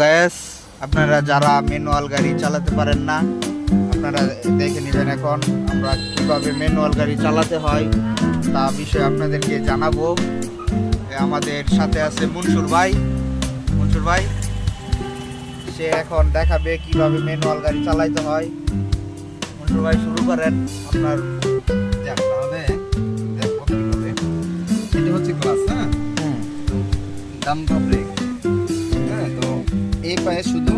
Gas আপনারা যারা manual গাড়ি চালাতে পারেন না, আপনারা দেখে নেবেন এখন আমরা কিভাবে ম্যানুয়াল গাড়ি চালাতে হয় তা বিষয়ে আপনাদেরকে জানাবো। আমাদের সাথে আছে মনসুর ভাই। সে এখন দেখাবে কিভাবে ম্যানুয়াল গাড়ি চালাতে হয়। মনসুর ভাই শুরু করেন আপনার। তাহলে দেখো কিভাবে এটা হচ্ছে ক্লাস। Dump break. তো এই পায়ে শুধু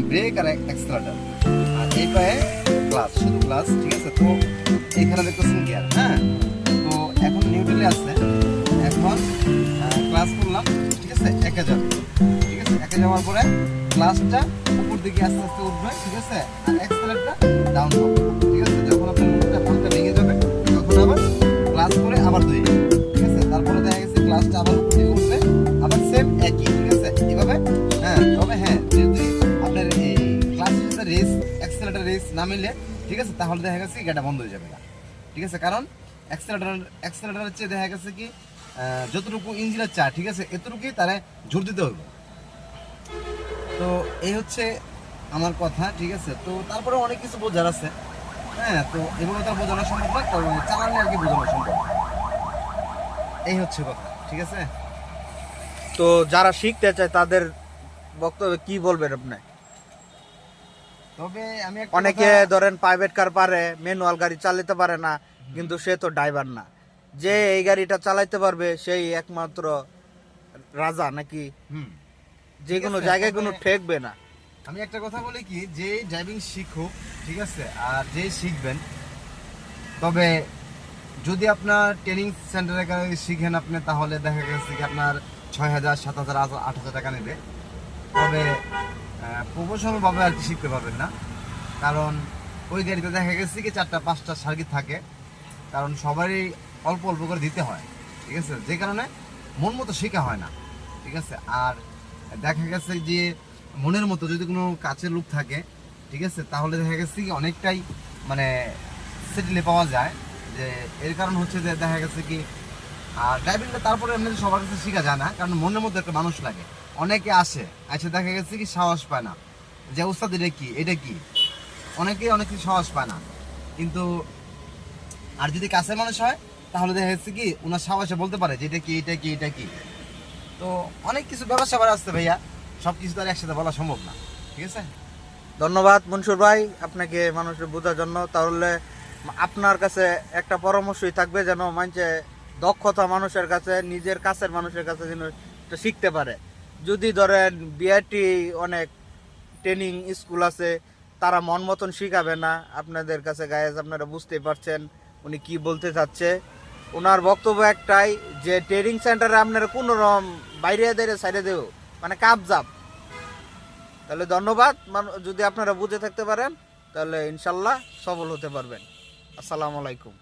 ব্রেক আর অ্যাক্সেলারেটর, আর এই পায়ে ক্লাস, শুধু ক্লাস। ঠিক আছে, তো এখানে দেখতেছেন গিয়ার। তো এখন নিউট্রালে আছে, এখন ক্লাস করলাম। ঠিক আছে, একে যাবে। ঠিক আছে, একে যাওয়ার পরে ক্লাসটা উপর দিকে আস্তে আস্তে উঠবে। ঠিক আছে, আর অ্যাক্সেলারেটরটা ডাউন হবে। ঠিক আছে, যখন আপনার মোটরটা পাম্পটা ভেঙে যাবে তখন আবার ক্লাস করে আবার দুই। ঠিক আছে, তারপরে দেখা গেছে ক্লাসটা আবার উপর দিকে উঠবে, আবার সেম একই। ঠিক আছে, এভাবে। তবে যদি আপনার এই ক্লাসের সাথে রেস, অ্যাক্সেলারেটর রেস না মিলে, ঠিক আছে, তাহলে দেখা গেছে গাড়িটা বন্ধ হয়ে যাবে না। ঠিক আছে, কারণ অ্যাক্সেলারেটর হচ্ছে দেখা গেছে কি যতটুকু ইঞ্জিনের চা, ঠিক আছে, এতটুকুই তারা জোর দিতে হবে। তো এই হচ্ছে আমার কথা। ঠিক আছে, তো তারপরে অনেক কিছু বোঝার আছে। তো এভাবে তো বোঝানো সম্ভব না, কারণ চালানে আর কি বোঝানো সম্ভব। এই হচ্ছে কথা। ঠিক আছে, তো যারা শিখতে চায় তাদের বক্তব্যে কি বলবেন আপনি? তবে আমি অনেকে ধরেন প্রাইভেট কার পারে, ম্যানুয়াল গাড়ি চালাতে পারে না, কিন্তু সে তো ড্রাইভার না। যে এই গাড়িটা চালাতে পারবে সেই একমাত্র রাজা নাকি? যে কোনো জায়গায় কোনো ঠেকবে না। আমি একটা কথা বলি কি, যে ড্রাইভিং শিখুক, ঠিক আছে, আর যে শিখবেন, তবে যদি আপনার ট্রেনিং সেন্টারে শিখেন আপনি, তাহলে দেখা গেছে কি আপনার 6,000, 7,000, 8,000 টাকা নেবে। তবে প্রফেশনালভাবে আর কি শিখতে পারবেন না, কারণ ওই গাড়িতে দেখা গেছে কি 4-5টা সার্কিট থাকে, কারণ সবারই অল্প অল্প করে দিতে হয়। ঠিক আছে, যে কারণে মন মতো শেখা হয় না। ঠিক আছে, আর দেখা গেছে যে মনের মতো যদি কোনো কাছের লোক থাকে, ঠিক আছে, তাহলে দেখা গেছে কি অনেকটাই মানে সেটেলে পাওয়া যায়। যে এর কারণ হচ্ছে যে দেখা গেছে কি আর ড্রাইভিংটা তারপরে এমনি সবার কাছে শেখা যায় না, কারণ মনের মধ্যে একটা মানুষ লাগে। অনেকে আসে দেখা গেছে কি সাহস পায় না যে উস্তাদ এটা কি অনেকেই অনেক কিছু সাহস পায় না। কিন্তু আর যদি কাছের মানুষ হয়, তাহলে দেখা যাচ্ছে কি ওনার সাহসে বলতে পারে যে এটা কি। তো অনেক কিছু ব্যবসা করে আসছে ভাইয়া, সব কিছু তো আর একসাথে বলা সম্ভব না। ঠিক আছে, ধন্যবাদ মনসুর ভাই আপনাকে মানুষের বোঝার জন্য। তাহলে আপনার কাছে একটা পরামর্শই থাকবে, যেন মানুষে দক্ষতা মানুষের কাছে, নিজের কাছের মানুষের কাছে যেন এটা শিখতে পারে। যদি ধরেন বিআরটি অনেক ট্রেনিং স্কুল আছে, তারা মন মতন শিখাবে না আপনাদের কাছে। গায়েস আপনারা বুঝতেই পারছেন উনি কি বলতে চাচ্ছে। ওনার বক্তব্য একটাই, যে ট্রেনিং সেন্টারে আপনারা কোনো রকম বাইরে সাইডে দেব, মানে কাবজাব। তাহলে ধন্যবাদ। যদি আপনারা বুঝে থাকতে পারেন তাহলে ইনশাল্লাহ সফল হতে পারবেন। আসসালামু আলাইকুম।